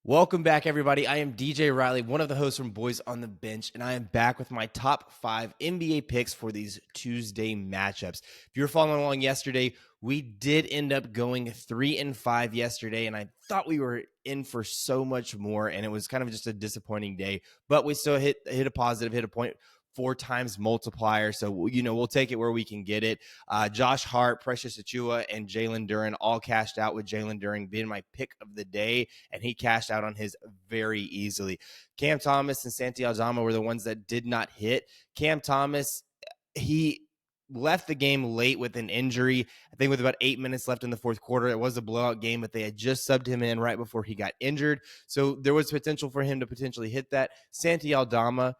Welcome back, everybody. I am DJ Riley, one of the hosts from Boys on the Bench, and I am back with my top 5 NBA picks for these Tuesday matchups. If you were following along yesterday, we did end up going 3-5 yesterday, and I thought we were in for so much more, and it was kind of just a disappointing day, but we still hit a positive, hit a point 4 times multiplier. So, we'll take it where we can get it. Josh Hart, Precious Achua, and Jalen Duren all cashed out, with Jalen Duren being my pick of the day, and he cashed out on his very easily. Cam Thomas and Santi Aldama were the ones that did not hit. Cam Thomas, he left the game late with an injury. I think with about 8 minutes left in the fourth quarter. It was a blowout game, but they had just subbed him in right before he got injured. So there was potential for him to potentially hit that. Santi Aldama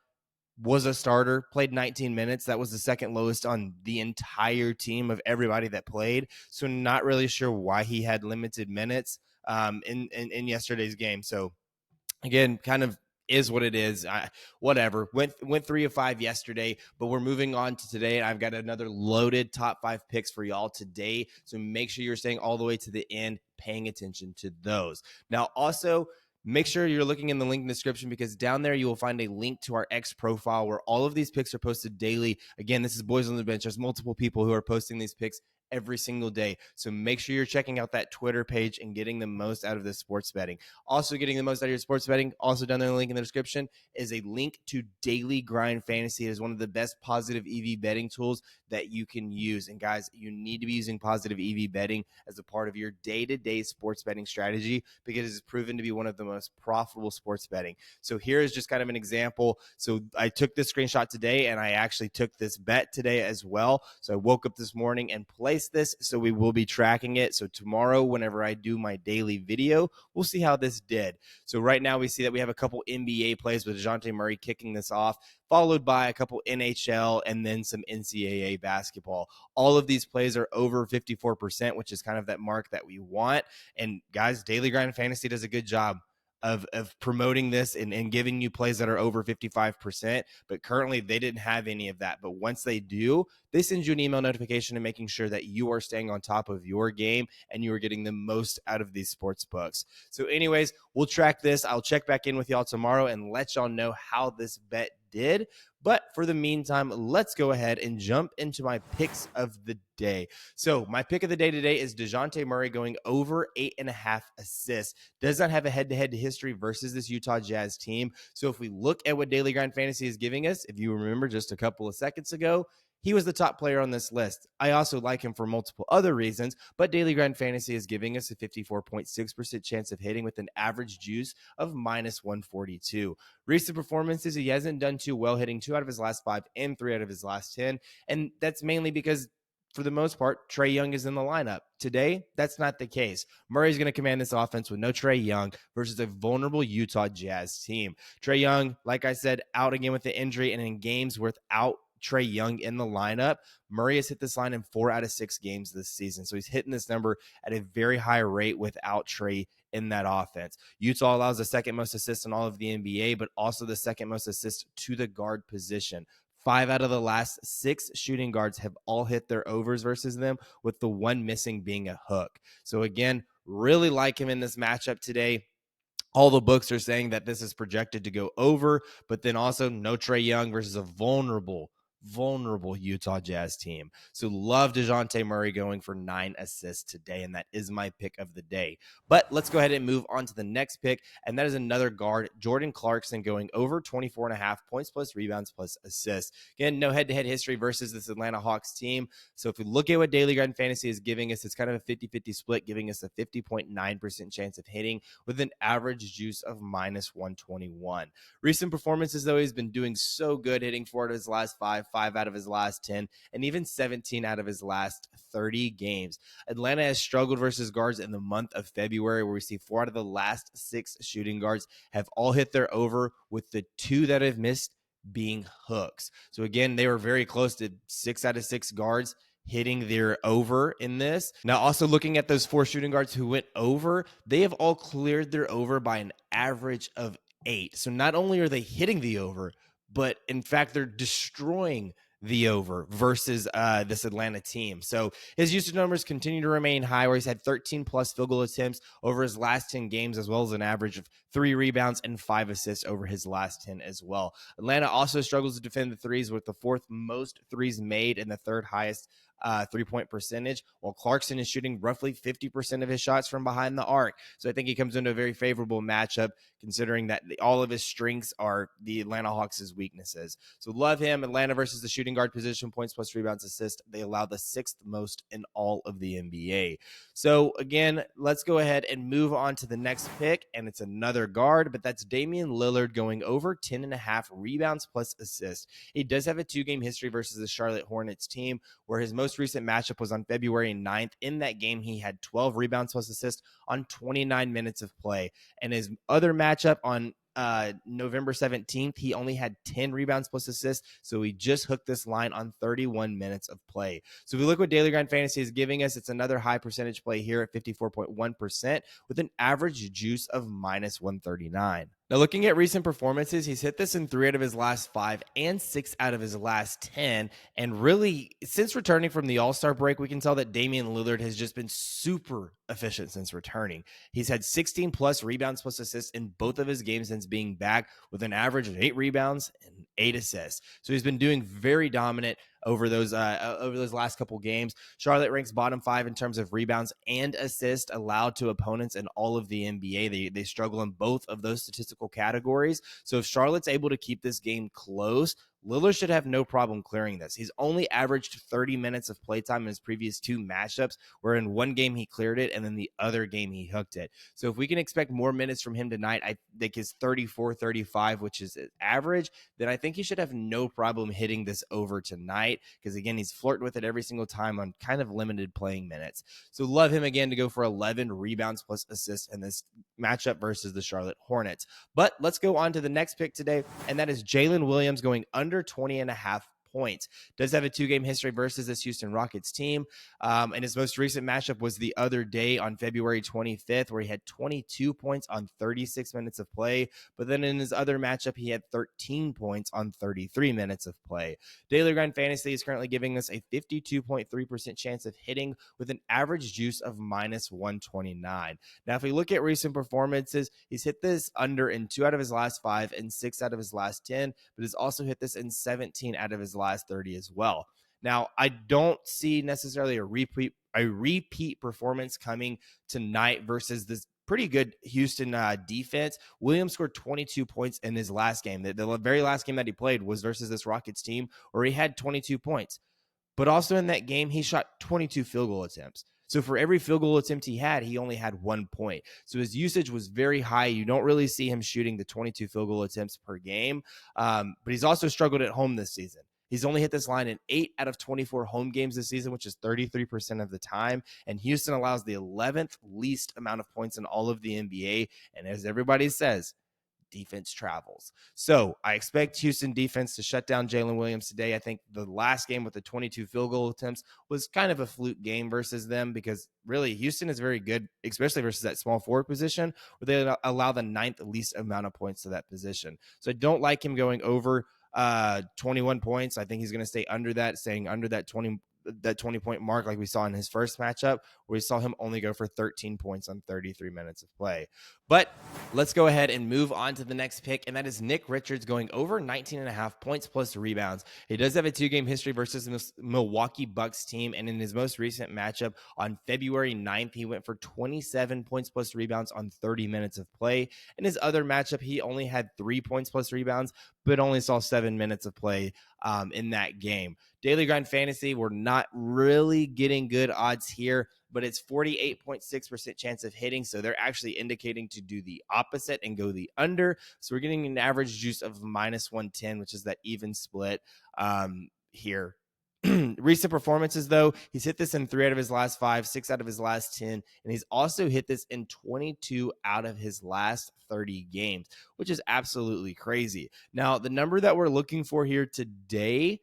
was a starter, played 19 minutes. That was the second lowest on the entire team of everybody that played. So not really sure why he had limited minutes in yesterday's game. So again, kind of is what it is. Whatever. Went 3 of 5 yesterday, but we're moving on to today. And I've got another loaded top 5 picks for y'all today. So make sure you're staying all the way to the end, paying attention to those. Now, also, make sure you're looking in the link in the description, because down there you will find a link to our X profile where all of these picks are posted daily. Again, this is Boys on the Bench. There's multiple people who are posting these picks every single day. So make sure you're checking out that Twitter page and getting the most out of this sports betting. Also getting the most out of your sports betting, also down there in the link in the description, is a link to Daily Grind Fantasy. It is one of the best positive EV betting tools that you can use. And guys, you need to be using positive EV betting as a part of your day-to-day sports betting strategy, because it's proven to be one of the most profitable sports betting. So here is just kind of an example. So I took this screenshot today, and I actually took this bet today as well. So I woke up this morning and placed this, so we will be tracking it. So tomorrow, whenever I do my daily video, we'll see how this did. So right now we see that we have a couple NBA plays with DeJounte Murray kicking this off, followed by a couple NHL and then some NCAA basketball. All of these plays are over 54%, which is kind of that mark that we want. And guys, Daily Grind Fantasy does a good job of promoting this and giving you plays that are over 55%. But currently they didn't have any of that. But once they do, they send you an email notification and making sure that you are staying on top of your game and you are getting the most out of these sports books. So anyways, we'll track this. I'll check back in with y'all tomorrow and let y'all know how this bet did. But for the meantime, let's go ahead and jump into my picks of the day. So my pick of the day today is DeJounte Murray going over 8.5 assists. Does not have a head-to-head history versus this Utah Jazz team. So if we look at what Daily Grind Fantasy is giving us, if you remember just a couple of seconds ago, he was the top player on this list. I also like him for multiple other reasons, but Daily Grind Fantasy is giving us a 54.6% chance of hitting with an average juice of minus 142. Recent performances, he hasn't done too well, hitting 2 out of his last 5 and 3 out of his last 10. And that's mainly because, for the most part, Trae Young is in the lineup. Today, that's not the case. Murray's going to command this offense with no Trae Young versus a vulnerable Utah Jazz team. Trae Young, like I said, out again with the injury, and in games without Trae Young in the lineup, Murray has hit this line in 4 out of 6 games this season. So he's hitting this number at a very high rate without Trae in that offense. Utah allows the second most assists in all of the NBA, but also the second most assists to the guard position. 5 out of the last 6 shooting guards have all hit their overs versus them, with the one missing being a hook. So again, really like him in this matchup today. All the books are saying that this is projected to go over, but then also no Trae Young versus a vulnerable Utah Jazz team. So love DeJounte Murray going for 9 assists today, and that is my pick of the day. But let's go ahead and move on to the next pick, and that is another guard, Jordan Clarkson, going over 24.5 points plus rebounds plus assists. Again, no head-to-head history versus this Atlanta Hawks team. So if we look at what Daily Grind Fantasy is giving us, it's kind of a 50-50 split, giving us a 50.9% chance of hitting with an average juice of minus 121. Recent performances, though, he's been doing so good, hitting 4 out of his last 5 out of his last 10, and even 17 out of his last 30 games. Atlanta has struggled versus guards in the month of February, where we see 4 out of the last 6 shooting guards have all hit their over, with the 2 that have missed being hooks. So again, they were very close to 6 out of 6 guards hitting their over in this. Now, also looking at those 4 shooting guards who went over, they have all cleared their over by an average of 8. So not only are they hitting the over, but in fact, they're destroying the over versus this Atlanta team. So his usage numbers continue to remain high, where he's had 13 plus field goal attempts over his last 10 games, as well as an average of 3 rebounds and 5 assists over his last 10 as well. Atlanta also struggles to defend the threes, with the fourth most threes made and the third highest 3-point percentage, while Clarkson is shooting roughly 50% of his shots from behind the arc. So I think he comes into a very favorable matchup, considering that all of his strengths are the Atlanta Hawks' weaknesses. So love him. Atlanta versus the shooting guard position, points plus rebounds, assists. They allow the 6th most in all of the NBA. So again, let's go ahead and move on to the next pick, and it's another guard, but that's Damian Lillard going over 10.5 rebounds plus assists. He does have a 2-game history versus the Charlotte Hornets team, where his most recent matchup was on February 9th. In that game, he had 12 rebounds plus assists on 29 minutes of play. And his other matchup on November 17th, he only had 10 rebounds plus assists. So he just hooked this line on 31 minutes of play. So if we look what Daily Grind Fantasy is giving us, it's another high percentage play here at 54.1% with an average juice of minus 139. Now, looking at recent performances, he's hit this in 3 out of his last 5 and 6 out of his last 10. And really, since returning from the All-Star break, we can tell that Damian Lillard has just been super efficient since returning. He's had 16 plus rebounds plus assists in both of his games since being back, with an average of 8 rebounds and 8 assists. So he's been doing very dominant over those last couple games. Charlotte ranks bottom 5 in terms of rebounds and assists allowed to opponents in all of the NBA. They struggle in both of those statistical categories. So if Charlotte's able to keep this game close, Lillard should have no problem clearing this. He's only averaged 30 minutes of playtime in his previous 2 matchups, where in one game he cleared it and then the other game he hooked it. So if we can expect more minutes from him tonight, I think his 34-35, which is average, then I think he should have no problem hitting this over tonight, because again, he's flirting with it every single time on kind of limited playing minutes. So love him again to go for 11 rebounds plus assists in this matchup versus the Charlotte Hornets. But let's go on to the next pick today, and that is Jalen Williams going under 20.5 points. Does have a 2-game history versus this Houston Rockets team. And his most recent matchup was the other day on February 25th, where he had 22 points on 36 minutes of play. But then in his other matchup, he had 13 points on 33 minutes of play. Daily Grind Fantasy is currently giving us a 52.3% chance of hitting with an average juice of minus 129. Now, if we look at recent performances, he's hit this under in 2 out of his last 5 and 6 out of his last 10, but has also hit this in 17 out of his last 30 as well. Now, I don't see necessarily a repeat performance coming tonight versus this pretty good Houston defense. Williams scored 22 points in his last game. The very last game that he played was versus this Rockets team, where he had 22 points. But also in that game, he shot 22 field goal attempts. So for every field goal attempt he had, he only had 1 point. So his usage was very high. You don't really see him shooting the 22 field goal attempts per game. But he's also struggled at home this season. He's only hit this line in 8 out of 24 home games this season, which is 33% of the time. And Houston allows the 11th least amount of points in all of the NBA. And as everybody says, defense travels. So I expect Houston defense to shut down Jalen Williams today. I think the last game with the 22 field goal attempts was kind of a fluke game versus them, because really Houston is very good, especially versus that small forward position, where they allow the 9th least amount of points to that position. So I don't like him going over 21 points. I think he's going to stay under that, staying under that 20-point mark, like we saw in his first matchup, where we saw him only go for 13 points on 33 minutes of play. But let's go ahead and move on to the next pick, and that is Nick Richards going over 19.5 points plus rebounds. He does have a 2-game history versus the Milwaukee Bucks team, and in his most recent matchup on February 9th, he went for 27 points plus rebounds on 30 minutes of play. In his other matchup, he only had 3 points plus rebounds, but only saw 7 minutes of play in that game. Daily Grind Fantasy, we're not really getting good odds here, but it's 48.6% chance of hitting. So they're actually indicating to do the opposite and go the under. So we're getting an average juice of minus 110, which is that even split here. Recent performances, though, he's hit this in 3 out of his last 5, 6 out of his last 10, and he's also hit this in 22 out of his last 30 games, which is absolutely crazy. Now, the number that we're looking for here today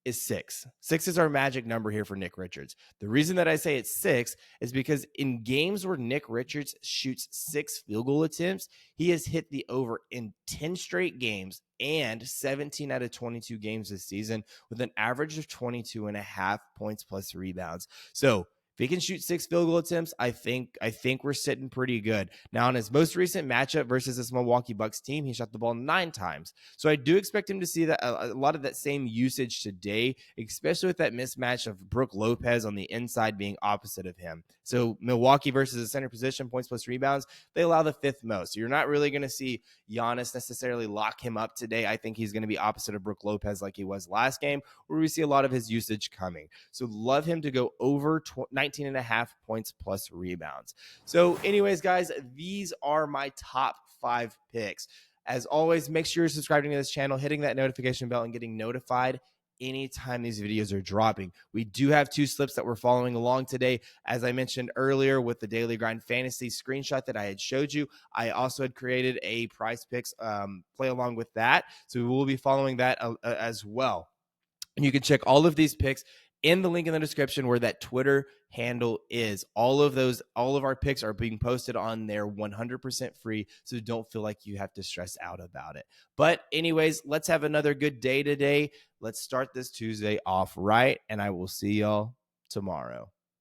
is 6. 6 is our magic number here for Nick Richards. The reason that I say it's 6 is because in games where Nick Richards shoots 6 field goal attempts, he has hit the over in 10 straight games and 17 out of 22 games this season with an average of 22.5 points plus rebounds. So if he can shoot 6 field goal attempts, I think we're sitting pretty good. Now, in his most recent matchup versus this Milwaukee Bucks team, he shot the ball 9 times. So I do expect him to see that a lot of that same usage today, especially with that mismatch of Brook Lopez on the inside being opposite of him. So Milwaukee versus the center position, points plus rebounds, they allow the 5th most. So you're not really going to see Giannis necessarily lock him up today. I think he's going to be opposite of Brook Lopez like he was last game, where we see a lot of his usage coming. So love him to go over 19.5 points plus rebounds. So anyways, guys, these are my top 5 picks. As always, make sure you're subscribing to this channel, hitting that notification bell, and getting notified anytime these videos are dropping. We do have 2 slips that we're following along today. As I mentioned earlier with the Daily Grind Fantasy screenshot that I had showed you, I also had created a PrizePicks play along with that. So we will be following that as well. And you can check all of these picks in the link in the description where that Twitter handle is. All of our picks are being posted on there 100% free, so don't feel like you have to stress out about it. But anyways, let's have another good day today. Let's start this Tuesday off right, and I will see y'all tomorrow.